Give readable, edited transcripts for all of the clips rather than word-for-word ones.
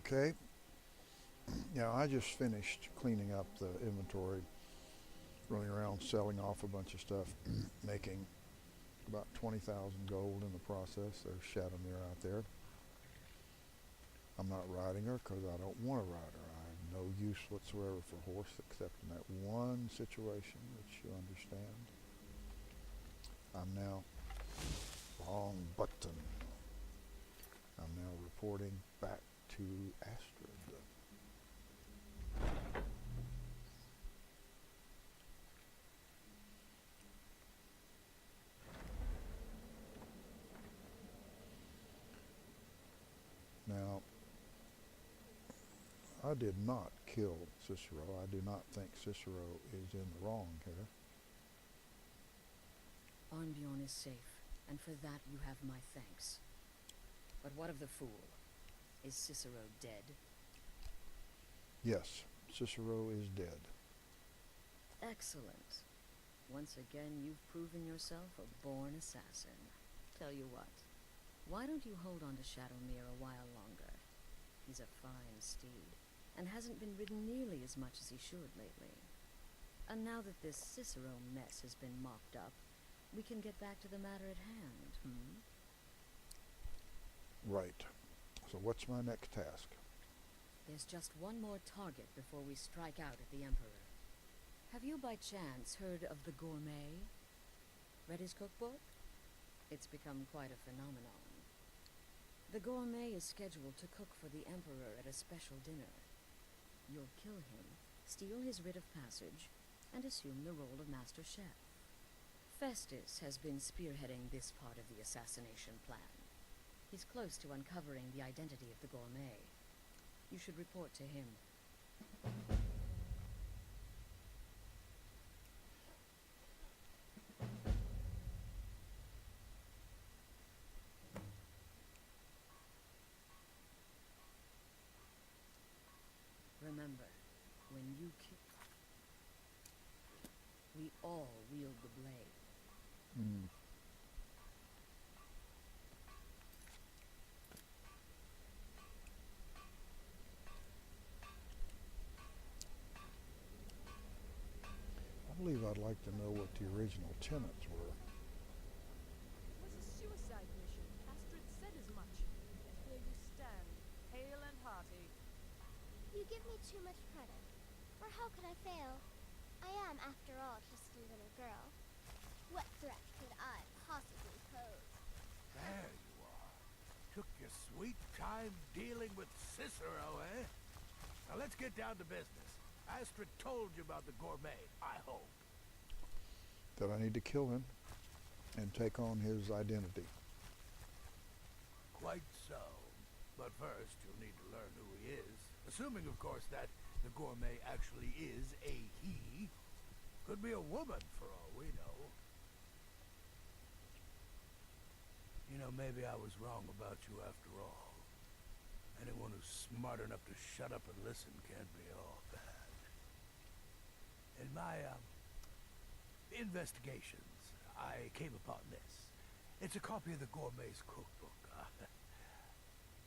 Okay. Yeah, I just finished cleaning up the inventory, running around selling off a bunch of stuff, making about 20,000 gold in the process. There's Shadowmere out there. I'm not riding her because I don't want to ride her. I have no use whatsoever for horse except in that one situation, which you understand. I'm now wrong button. I'm now reporting back to Astrid. Now, I did not kill Cicero. I do not think Cicero is in the wrong here. Arnbjorn is safe, and for that you have my thanks. But what of the fool? Is Cicero dead? Yes, Cicero is dead. Excellent. Once again, you've proven yourself a born assassin. Tell you what, why don't you hold on to Shadowmere a while longer? He's a fine steed, and hasn't been ridden nearly as much as he should lately. And now that this Cicero mess has been mopped up, we can get back to the matter at hand, Right. So what's my next task? There's just one more target before we strike out at the Emperor. Have you by chance heard of the Gourmet? Read his cookbook? It's become quite a phenomenon. The Gourmet is scheduled to cook for the Emperor at a special dinner. You'll kill him, steal his writ of passage, and assume the role of Master Chef. Festus has been spearheading this part of the assassination plan. He's close to uncovering the identity of the Gourmet. You should report to him. Remember, when you kill, we all wield the blade. I believe I'd like to know what the original tenets were. It was a suicide mission. Astrid said as much. And here you stand, hale and hearty. You give me too much credit. For how could I fail? I am, after all, just a little girl. What threat could I possibly pose? There you are. Took your sweet time dealing with Cicero, eh? Now let's get down to business. Astrid told you about the Gourmet, I hope. That I need to kill him and take on his identity. Quite so. But first, you'll need to learn who he is. Assuming, of course, that the Gourmet actually is a he. Could be a woman, for all we know. You know, maybe I was wrong about you after all. Anyone who's smart enough to shut up and listen can't be all bad. In my, investigations, I came upon this. It's a copy of the Gourmet's cookbook.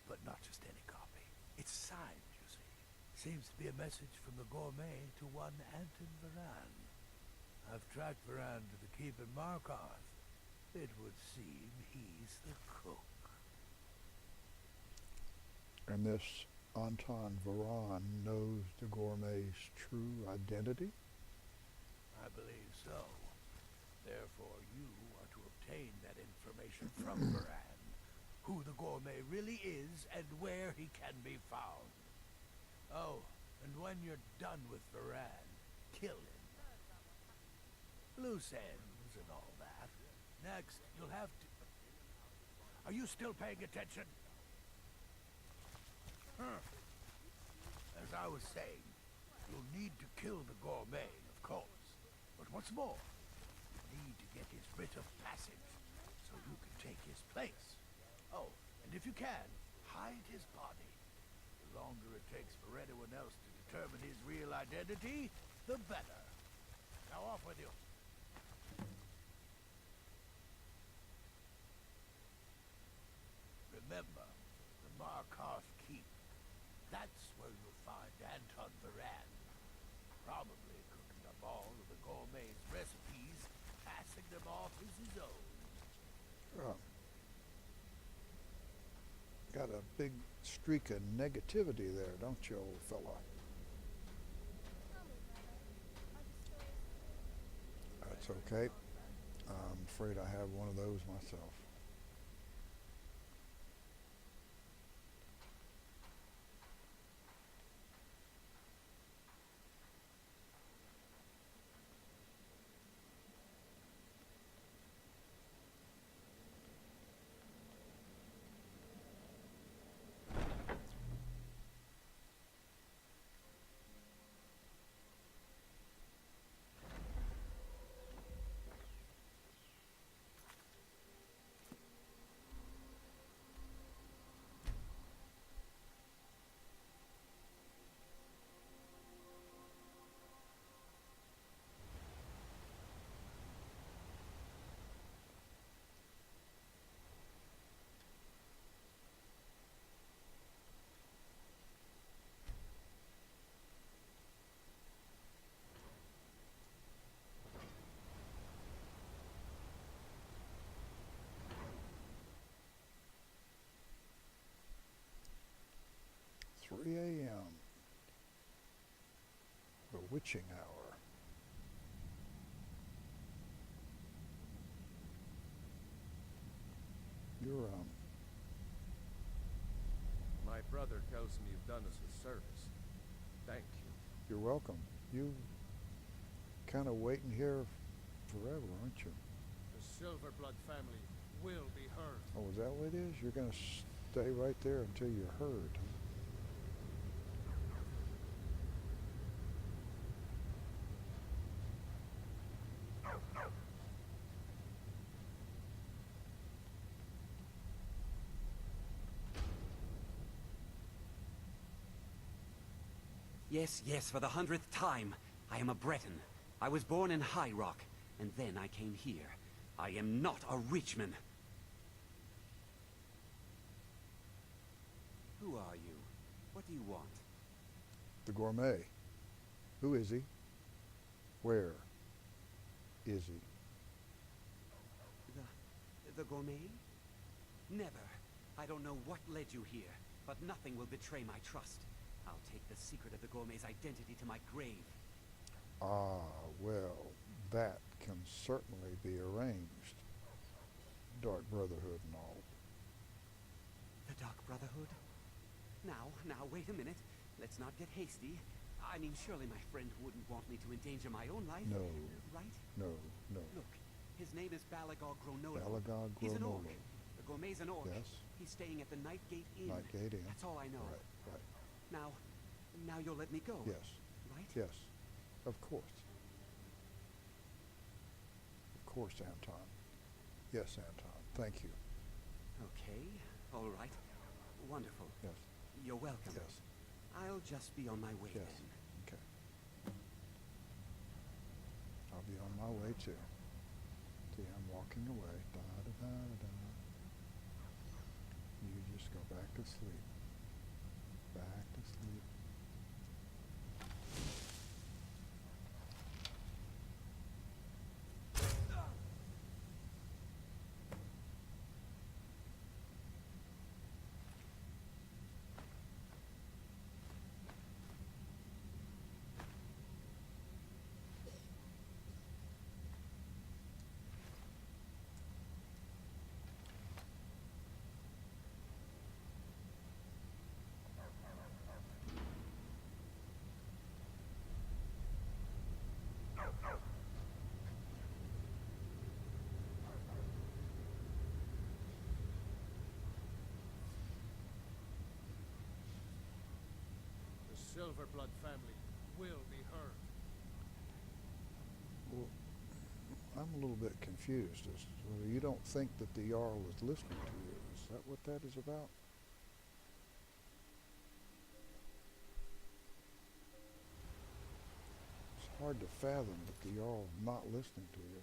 But not just any copy. It's signed, you see. Seems to be a message from the Gourmet to one Anton Varan. I've tracked Varan to the keep in Markarth. It would seem he's the cook. And this Anton Varan knows the Gourmet's true identity? I believe so. Therefore, you are to obtain that information from Varan. Who the Gourmet really is and where he can be found. Oh, and when you're done with Varan, kill him. Loose ends and all that. Next, you'll have to... Are you still paying attention? As I was saying, you'll need to kill the Gourmet, of course. But what's more, you need to get his writ of passage, so you can take his place. Oh, and if you can, hide his body. The longer it takes for anyone else to determine his real identity, the better. Now off with you. Remember, the Markarth Keep. Danton Varan. Probably cooking up all of the gourmet's recipes, passing them off as his own. Got a big streak of negativity there, don't you, old fella? Tell me, brother, are the stories That's okay. I'm afraid I have one of those myself. "3 a.m. The witching hour." You're, My brother tells me you've done us a service. Thank you. you're welcome. You kind of waiting here forever, aren't you? The Silverblood family will be heard. Oh, is that what it is? You're going to stay right there until you're heard. Yes, yes, for the 100th time. I am a Breton. I was born in High Rock, and then I came here. I am not a Richman. Who are you? What do you want? The gourmet. Who is he? Where is he? The gourmet? Never. I don't know what led you here, but nothing will betray my trust. I'll take the secret of the gourmet's identity to my grave. Ah, well, that can certainly be arranged. Dark Brotherhood and all. The Dark Brotherhood? Now, wait a minute. Let's not get hasty. I mean, surely my friend wouldn't want me to endanger my own life. No. Right? No, no. Look, his name is Balagog Gronolo. Balagog He's an orc. Gronolo. The gourmet's an orc. Yes. He's staying at the Nightgate Inn. Nightgate Inn. That's all I know. Right, right. Now you'll let me go. Yes. Right? Yes. Of course. Of course, Anton. Yes, Anton. Thank you. Okay. All right. Wonderful. Yes. You're welcome. Yes. I'll just be on my way Yes. then. Okay. I'll be on my way too. See, I'm walking away. Da da da da da. You just go back to sleep. Back to sleep. The Silverblood family will be heard. Well, I'm a little bit confused as to whether you don't think that the Jarl is listening to you. Is that what that is about? It's hard to fathom that the Jarl is not listening to you.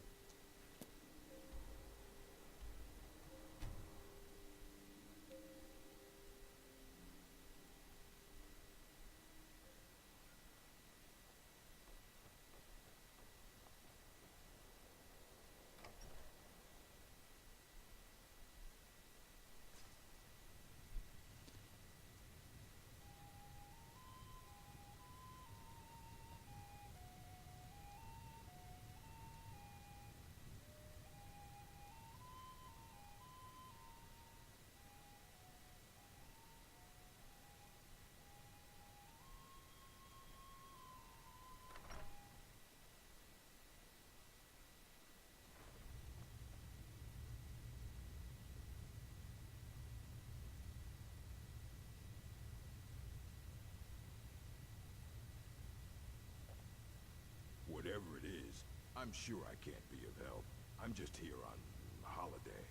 I'm sure I can't be of help. I'm just here on holiday.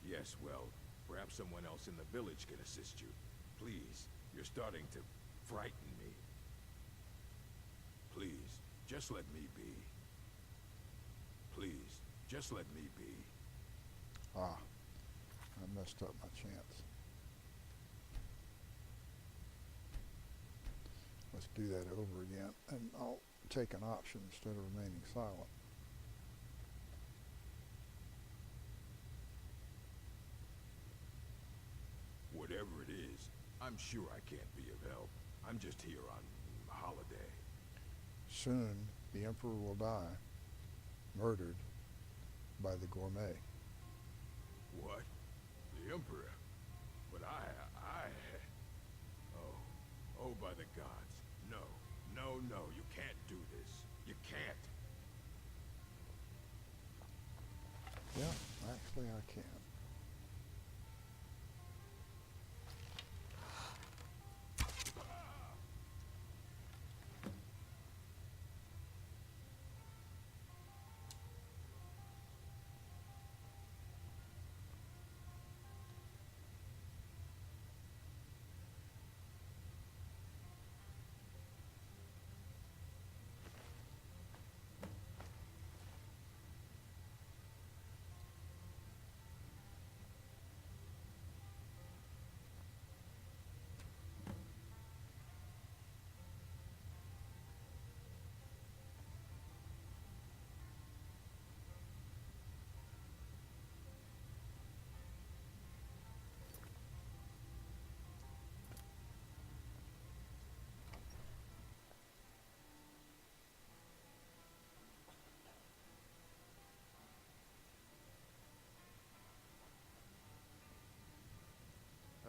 Yes, well, perhaps someone else in the village can assist you. Please, you're starting to frighten me. Please, just let me be. Please, just let me be. Ah, I messed up my chance. Let's do that over again, and I'll take an option instead of remaining silent. Whatever it is, I'm sure I can't be of help. I'm just here on holiday. Soon, the Emperor will die, murdered by the gourmet. What? The Emperor? But Oh, by the gods. No, no, you can't do this. You can't. Yeah, actually I can.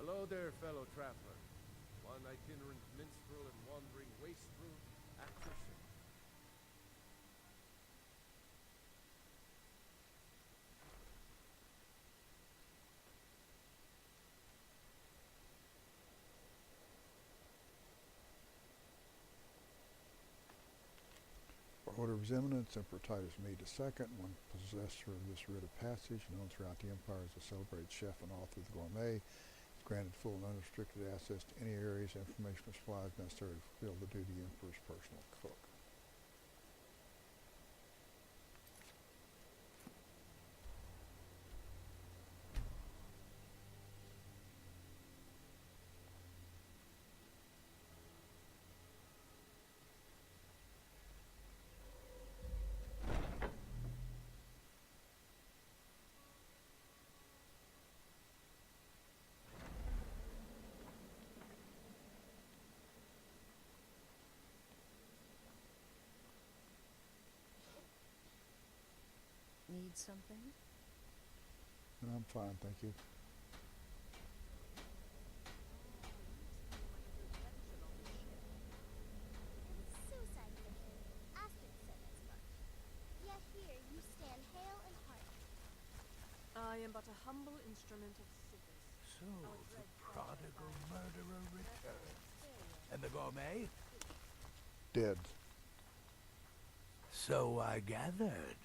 Hello there, fellow traveler. One itinerant minstrel and wandering wastrel at your service. By order of His Eminence, Emperor Titus Mede II, one possessor of this writ of passage, known throughout the empire as a celebrated chef and author of the gourmet, is granted full and unrestricted access to any areas, information, or supplies necessary to fulfill the duty of the Emperor's personal cook. Need something? I'm fine, thank you. Suicide mission. Astrid said as much. Yet here you stand hale and hearty. I am but a humble instrument of Sivis. So, the prodigal murderer returned. And the gourmet? Dead. So I gathered.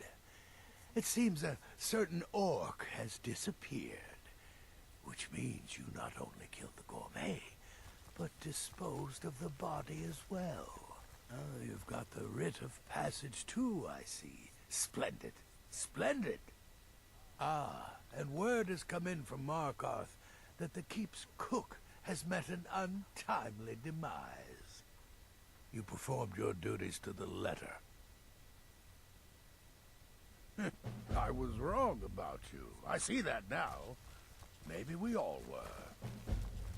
It seems a certain orc has disappeared. Which means you not only killed the gourmet, but disposed of the body as well. Oh, you've got the writ of passage too, I see. Splendid. Splendid. Ah, and word has come in from Markarth that the keep's cook has met an untimely demise. You performed your duties to the letter. I was wrong about you. I see that now. Maybe we all were.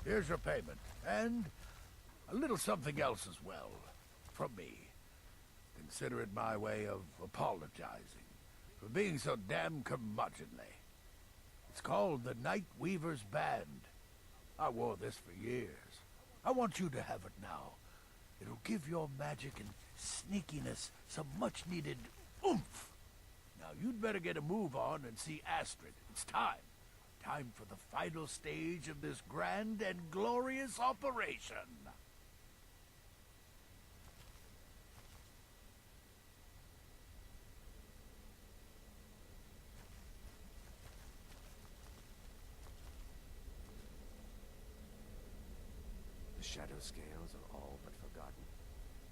Here's your payment, and a little something else as well, from me. Consider it my way of apologizing for being so damn curmudgeonly. It's called the Night Weaver's Band. I wore this for years. I want you to have it now. It'll give your magic and sneakiness some much-needed oomph. Now, you'd better get a move on and see Astrid. It's time. Time for the final stage of this grand and glorious operation. shadow scales are all but forgotten.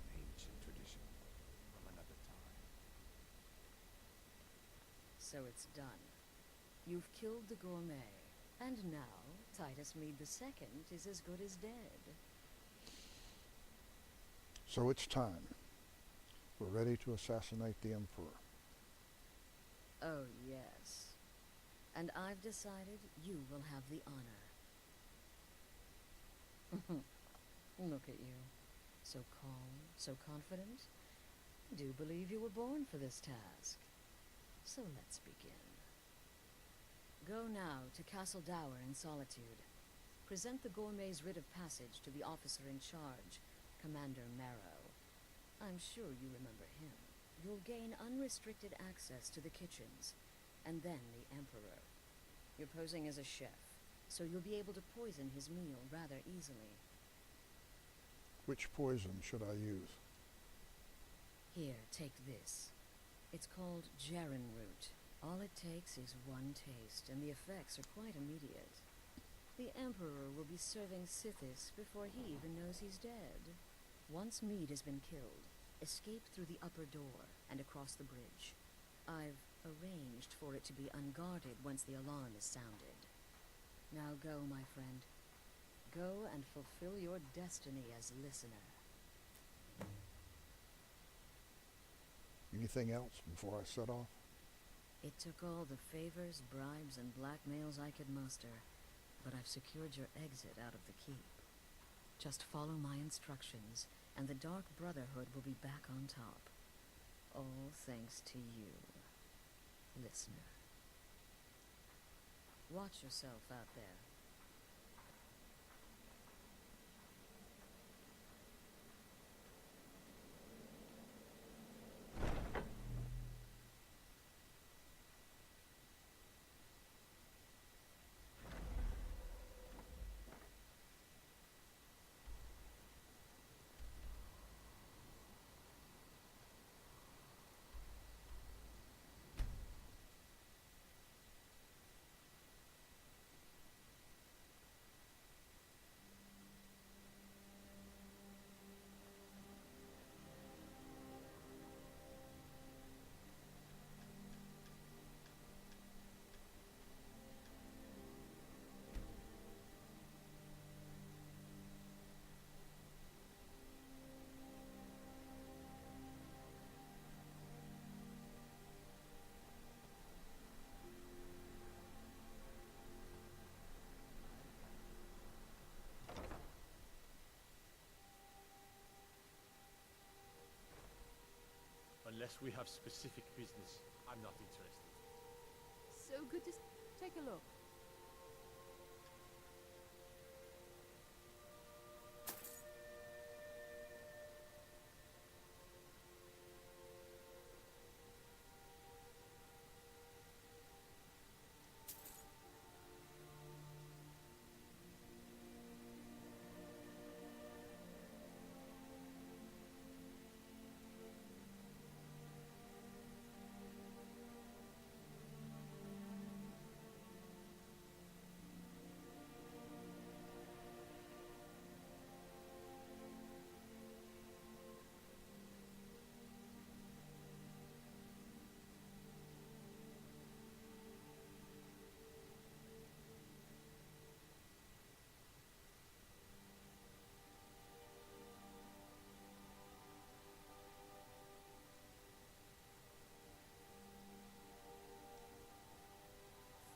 Ancient tradition from another time. So it's done. You've killed the gourmet, and now Titus Mead II is as good as dead. So it's time. We're ready to assassinate the Emperor. Oh, yes. And I've decided you will have the honor. Look at you. So calm, so confident. I do believe you were born for this task. So let's begin. Go now to Castle Dower in Solitude. Present the gourmet's writ of passage to the officer in charge, Commander Marrow. I'm sure you remember him. You'll gain unrestricted access to the kitchens, and then the Emperor. You're posing as a chef, so you'll be able to poison his meal rather easily. Which poison should I use? Here, take this. It's called Jaren root. All it takes is one taste, and the effects are quite immediate. The Emperor will be serving Sithis before he even knows he's dead. Once Mead has been killed, escape through the upper door and across the bridge. I've arranged for it to be unguarded once the alarm is sounded. Now go, my friend. Go and fulfill your destiny as listener. Anything else before I set off? It took all the favors, bribes, and blackmails I could muster, but I've secured your exit out of the keep. Just follow my instructions, and the Dark Brotherhood will be back on top. All thanks to you, listener. Watch yourself out there. Unless we have specific business, I'm not interested. So good to take a look.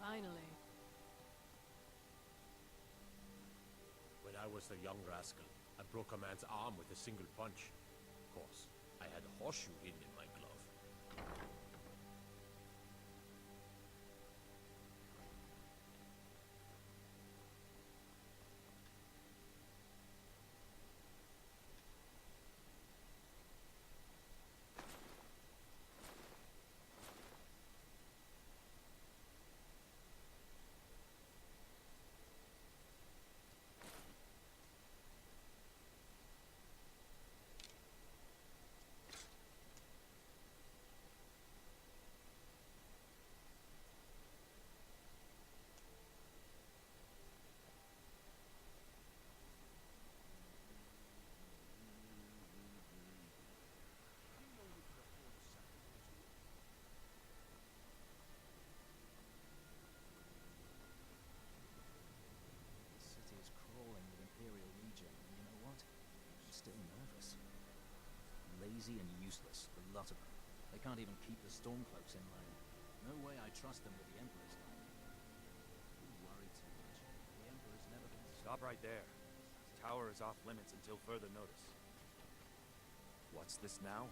Finally. When I was a young rascal, I broke a man's arm with a single punch. Of course, I had a horseshoe hidden in my glove. Stormcloaks inland. No way I trust them with the Emperor's life. You worry too much. The Emperor's never been... Stop right there. This tower is off limits until further notice. What's this now?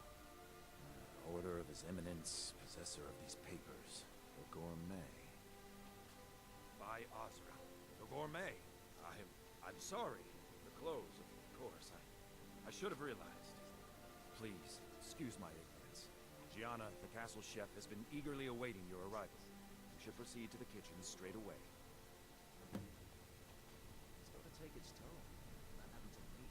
Order of His Eminence, possessor of these papers, the Gourmet. By Ozra. The Gourmet. I'm sorry. The clothes, of course. I should have realized. Please, excuse my ignorance. Gianna, the castle chef, has been eagerly awaiting your arrival. You should proceed to the kitchen straight away. It's got to take its toll. That happened to me.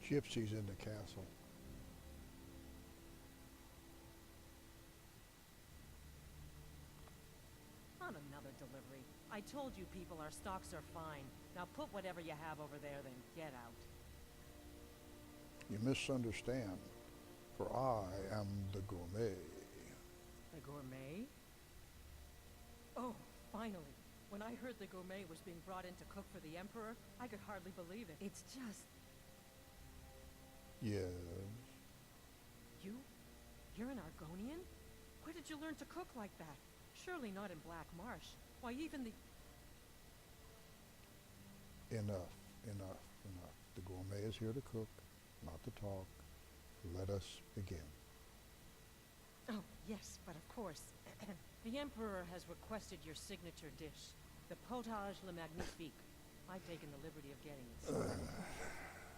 Gypsies in the castle. On another delivery. I told you people our stocks are fine. Now put whatever you have over there, then get out. You misunderstand, for I am the Gourmet. The Gourmet? Oh, finally. When I heard the Gourmet was being brought in to cook for the Emperor, I could hardly believe it. It's just... Yes. You? You're an Argonian? Where did you learn to cook like that? Surely not in Black Marsh. Why, even the... Enough, enough, enough. The Gourmet is here to cook, not to talk. Let us begin. Oh, yes, but of course. The Emperor has requested your signature dish, the potage le magnifique. I've taken the liberty of getting it started.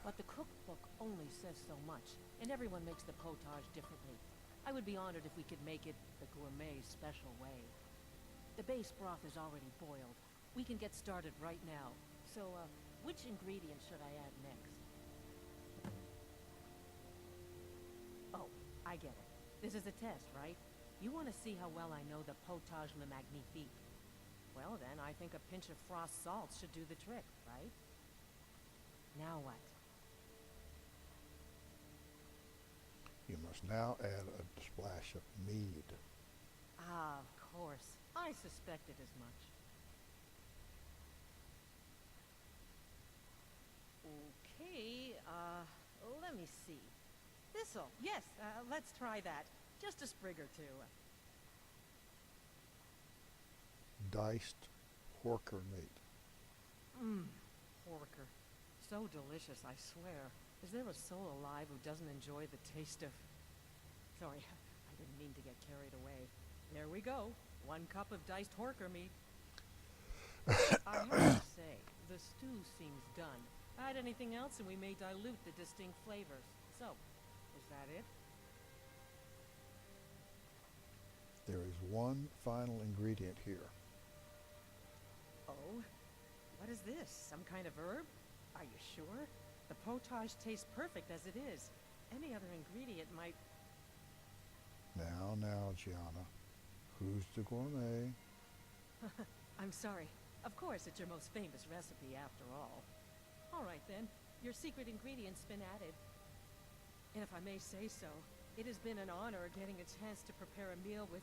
But the cookbook only says so much, and everyone makes the potage differently. I would be honored if we could make it the Gourmet special way. The base broth is already boiled. We can get started right now. So, which ingredient should I add next? Oh, I get it. This is a test, right? You want to see how well I know the potage le magnifique. Well then, I think a pinch of frost salt should do the trick, right? Now what? You must now add a splash of mead. Ah, of course. I suspected as much. Okay, let me see. This'll, yes, let's try that. Just a sprig or two. Diced horker meat. Porker. So delicious, I swear. Is there a soul alive who doesn't enjoy the taste of... Sorry, I didn't mean to get carried away. There we go. 1 cup of diced horker meat. I have to say, the stew seems done. Add anything else and we may dilute the distinct flavors. So, is that it? There is one final ingredient here. Oh? What is this? Some kind of herb? Are you sure? The potage tastes perfect as it is. Any other ingredient might... Now, Gianna. Who's the Gourmet? I'm sorry. Of course, it's your most famous recipe after all. All right then. Your secret ingredient's been added. And if I may say so, it has been an honor getting a chance to prepare a meal with,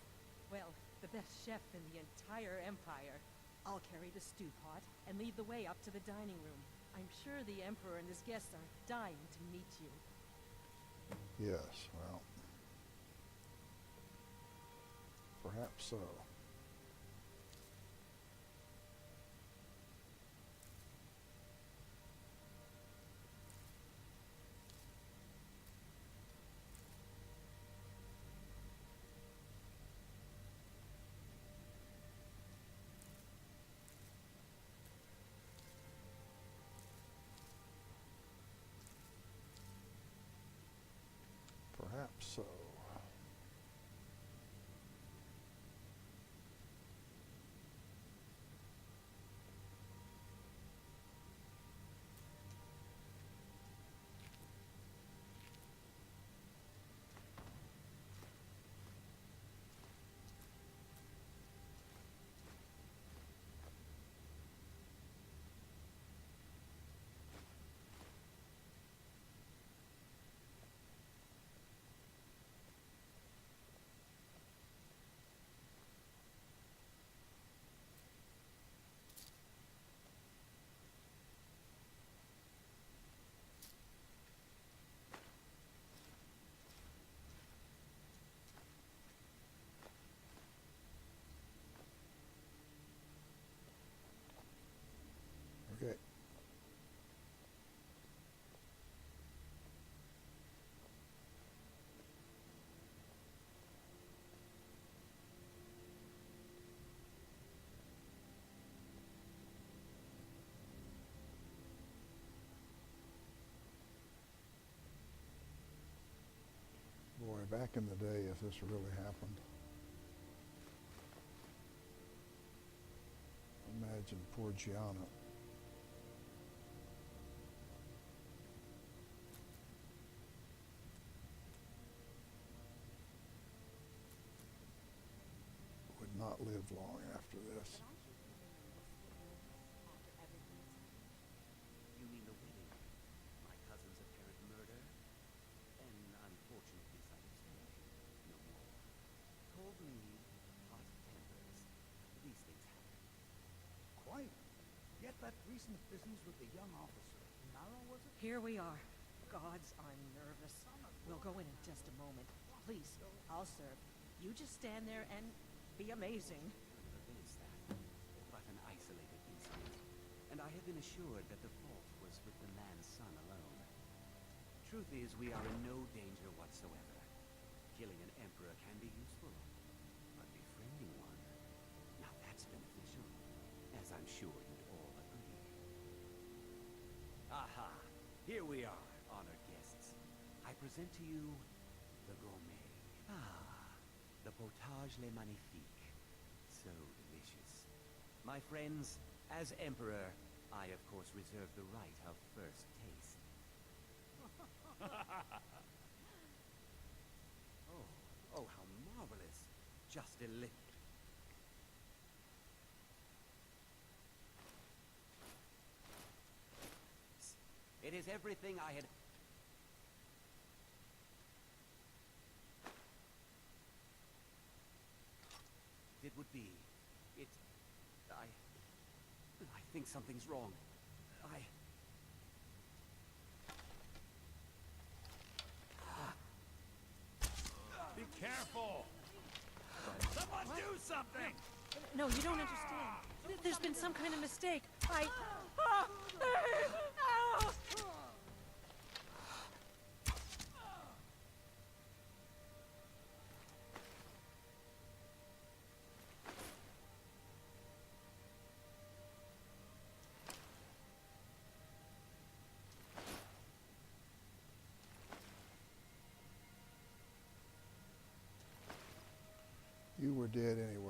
well, the best chef in the entire empire. I'll carry the stew pot and lead the way up to the dining room. I'm sure the Emperor and his guests are dying to meet you. Yes, well, perhaps so. Perhaps so. back in the day if this really happened. Imagine poor Gianna. Would not live long after this. You mean the wedding? My cousin's apparent murder? An unfortunate misunderstanding. No more. Told me, hot tempers. These things happen. Quite. Yet that recent business with the young officer. Nara, was it? Here we are. Gods, I'm nervous. We'll go in just a moment. Please, I'll serve. You just stand there and be amazing. I'm convinced that. But an isolated incident. And I have been assured that the fault was with the man's son alone. Truth is, we are in no danger whatsoever. Killing an emperor can be useful. But befriending one, now that's beneficial. As I'm sure you'd all agree. Aha! Here we are, honored guests. I present to you the gourmet. Ah, the potage le magnifique. So delicious. My friends, as emperor, I of course reserve the right of first taste. Oh, how marvelous. Just delicious. It is everything I had... It would be. I think something's wrong. Be careful! Someone do something! No, you don't understand. There's been some kind of mistake. You were dead anyway.